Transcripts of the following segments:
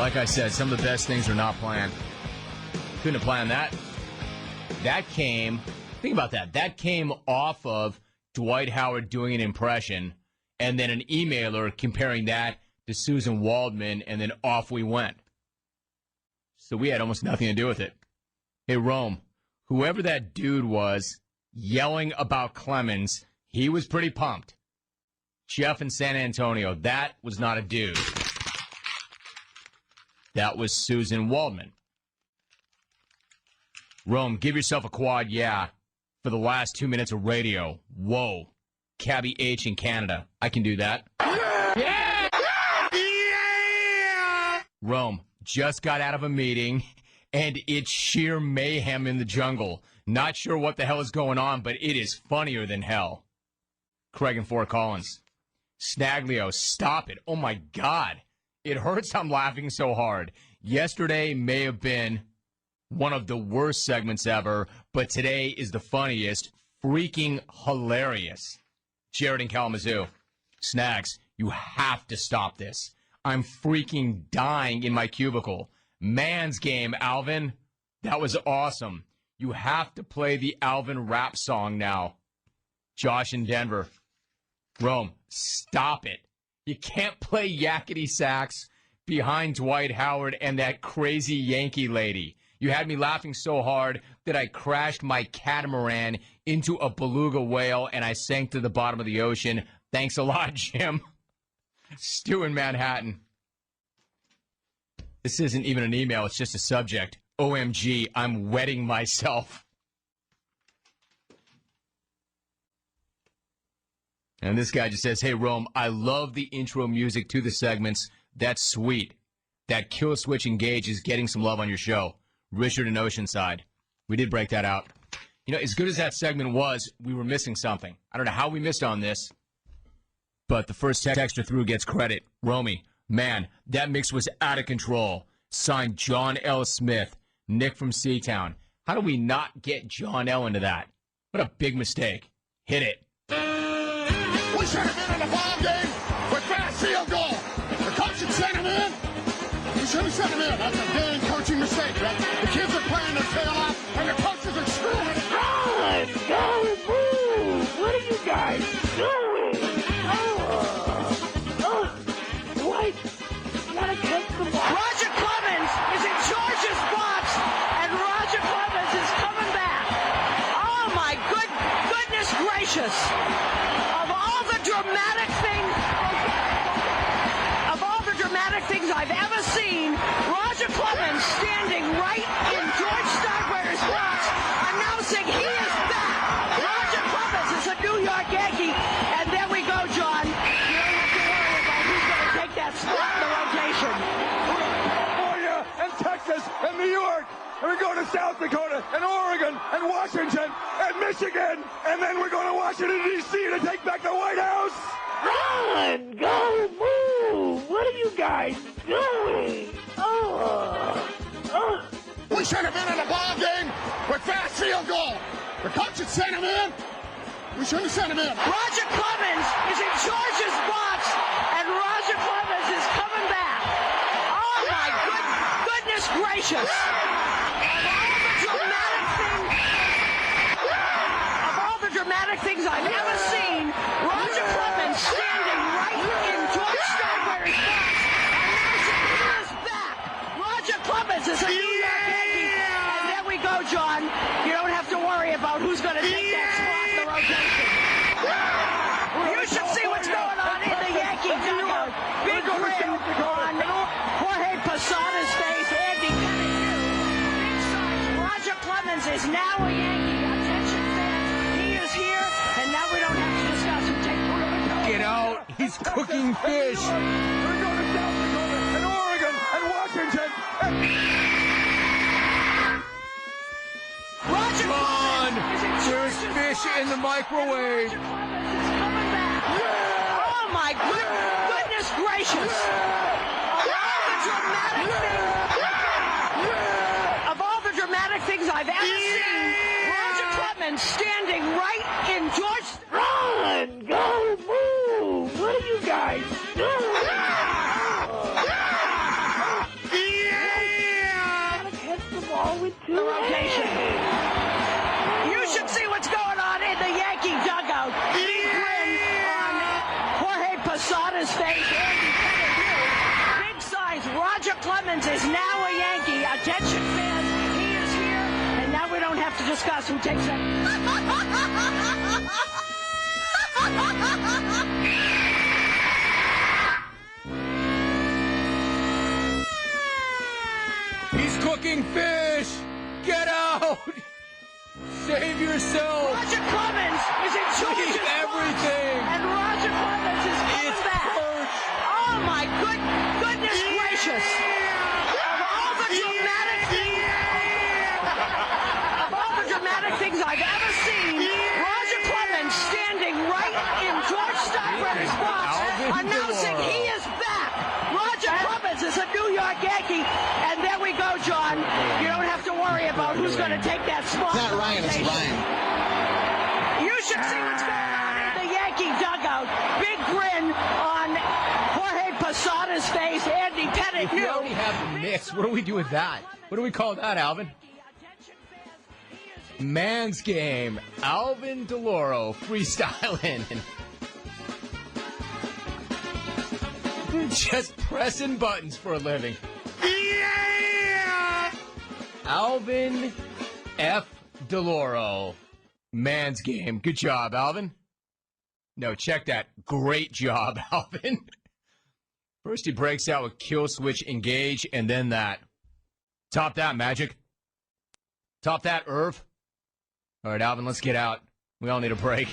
Like I said, some of the best things are not planned. Couldn't have planned that. That came, think about that. That came off of Dwight Howard doing an impression and then an emailer comparing that to Suzyn Waldman, and then off we went. So we had almost nothing to do with it. Hey, Rome, whoever that dude was yelling about Clemens, he was pretty pumped. Jeff in San Antonio, that was not a dude. That was Suzyn Waldman. Rome, give yourself a quad yeah for the last 2 minutes of radio. Whoa. Cabby H in Canada. I can do that. Yeah! Yeah! Rome, just got out of a meeting, and it's sheer mayhem in the jungle. Not sure what the hell is going on, but it is funnier than hell. Craig in Fort Collins. Snaglio, stop it. Oh, my God. It hurts I'm laughing so hard. Yesterday may have been one of the worst segments ever, but today is the funniest. Freaking hilarious. Jared in Kalamazoo. Snags, you have to stop this. I'm freaking dying in my cubicle. Man's game, Alvin. That was awesome. You have to play the Alvin rap song now. Josh in Denver. Rome, stop it. You can't play Yakety sax behind Dwight Howard and that crazy Yankee lady. You had me laughing so hard that I crashed my catamaran into a beluga whale and I sank to the bottom of the ocean. Thanks a lot, Jim. Stu in Manhattan. This isn't even an email, it's just a subject. OMG, I'm wetting myself. And this guy just says, hey, Rome, I love the intro music to the segments. That's sweet. That kill switch engage is getting some love on your show. Richard in Oceanside. We did break that out. You know, as good as that segment was, we were missing something. I don't know how we missed on this, but the first texter through gets credit. Romy, man, that mix was out of control. Signed John L. Smith, Nick from Seatown. How do we not get John L. into that? What a big mistake. Hit it. We should have been in the ball game with fast field goal. The coach had sent him in. We should have sent him in. That's a dang coaching mistake, right? The kids are playing their tail off, and the coaches are screwing it. Run! Go! Move! What are you guys doing? Dwight, you gotta take the ball. Roger Clemens is in George's box, and Roger Clemens is coming back. Oh, my goodness gracious. Dramatic things I've ever seen. Roger Clemens standing right in George Steinbrenner's box, announcing he is back. Roger Clemens is a New York Yankee, and there we go, John. You don't have to worry about who's going to take that spot in the rotation. California and Texas and New York, and we're going to South Dakota and Oregon and Washington and Michigan, and then we're going to Washington, D.C. to take back the White House. Run! Go! Move! What are you guys doing? We should have been in the ball game with fast field goal. The coach had sent him in. We shouldn't have sent him in. Roger Clemens is in George's box, and Roger Clemens is coming back. Oh, my goodness gracious. Of all the dramatic things I've ever seen, Roger Clemens standing right in George Steinbrenner's box, announcing he is back. Roger Clemens is a New York Yankee, and there we go, John. You don't have to worry about who's going to take that spot in the rotation. You should see what's going on in the Yankee dugout. Big grin on Jorge Posada's face. Andy Pettitte. Big signs. Roger Clemens is now a Yankee. Attention fans, he is here, and now we don't have to discuss who takes the Get out. He's cooking fish. We're going to South Dakota and Oregon and Washington and... Roger Come on. Clemens is in There's George's fish box, in the microwave. Roger Clemens is coming back. Oh, my goodness gracious. Of all the dramatic things I've ever seen, Roger Clemens standing right in George... Run! Go! Move! What are you guys doing? Clemens is now a Yankee. Attention fans, he is here, and now we don't have to discuss who takes it. He's cooking fish! Get out! Save yourself! Roger Clemens is in charge Leave of everything! and Roger Clemens is coming back. Oh my goodness gracious! Of all the dramatic things I've ever seen, Roger Clemens standing right in George Steinbrenner's box, announcing he is back. Roger Clemens is a New York Yankee, and there we go, John. You don't have to worry about who's going to take that spot. Not Ryan, it's Ryan. You should see what's going on in the Yankee dugout. Big grin on Jorge Posada's face. Andy Pettitte We knew. already have the mix. What do we do with that? What do we call that, Alvin? Man's game. Alvin DeLauro freestyling. Just pressing buttons for a living. Yeah! Alvin F. DeLauro. Man's game. Good job, Alvin. No, check that. Great job, Alvin. First he breaks out with kill switch engage, and then that. Top that, Magic. Top that, Irv. All right, Alvin, let's get out. We all need a break.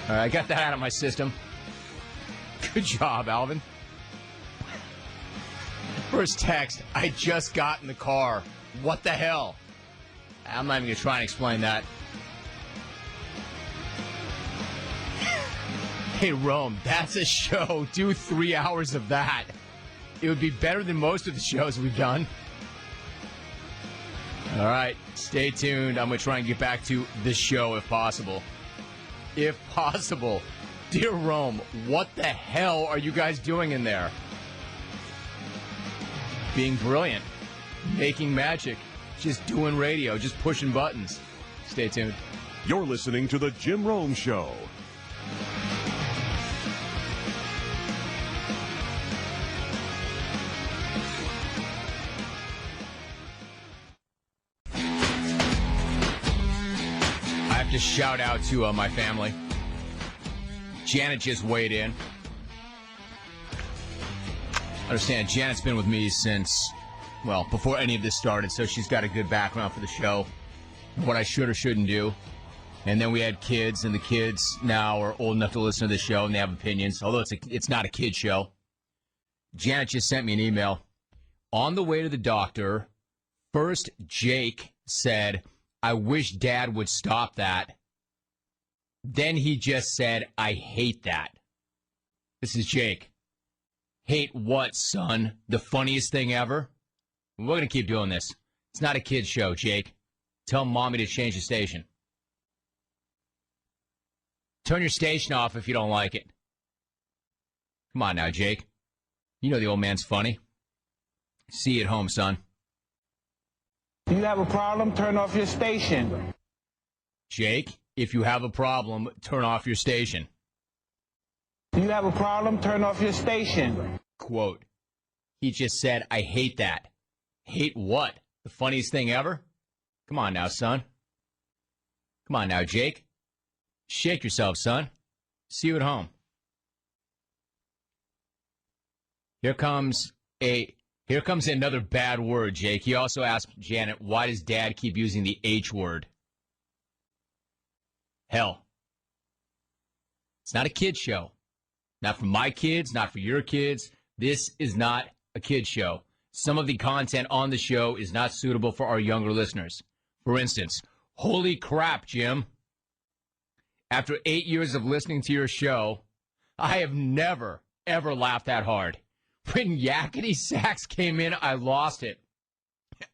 All right, I got that out of my system. Good job, Alvin. First text, I just got in the car. What the hell? I'm not even going to try and explain that. Hey, Rome, that's a show. Do 3 hours of that. It would be better than most of the shows we've done. All right, stay tuned. I'm going to try and get back to the show if possible. If possible. Dear Rome, what the hell are you guys doing in there? Being brilliant. Making magic. Just doing radio. Just pushing buttons. Stay tuned. You're listening to The Jim Rome Show. I have to shout out to my family. Janet just weighed in. Understand, Janet's been with me since, well, before any of this started, so she's got a good background for the show, what I should or shouldn't do. And then we had kids, and the kids now are old enough to listen to the show, and they have opinions, although it's not a kid show. Janet just sent me an email. On the way to the doctor, first Jake said, I wish Dad would stop that. Then he just said, I hate that. This is Jake. Hate what, son? The funniest thing ever? We're going to keep doing this. It's not a kid's show, Jake. Tell Mommy to change the station. Turn your station off if you don't like it. Come on now, Jake. You know the old man's funny. See you at home, son. You have a problem, turn off your station. Jake, if you have a problem, turn off your station. You have a problem, turn off your station. Quote. He just said, I hate that. Hate what? The funniest thing ever? Come on now, son. Come on now, Jake. Shake yourself, son. See you at home. Here comes another bad word, Jake. He also asked Janet, why does Dad keep using the H word? Hell. It's not a kid show. Not for my kids, not for your kids. This is not a kid show. Some of the content on the show is not suitable for our younger listeners. For instance, holy crap, Jim. After 8 years of listening to your show, I have never, ever laughed that hard. When Yakety Sax came in, I lost it.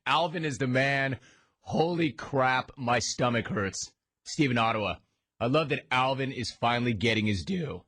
Alvin is the man. Holy crap, my stomach hurts. Stephen Ottawa. I love that Alvin is finally getting his due.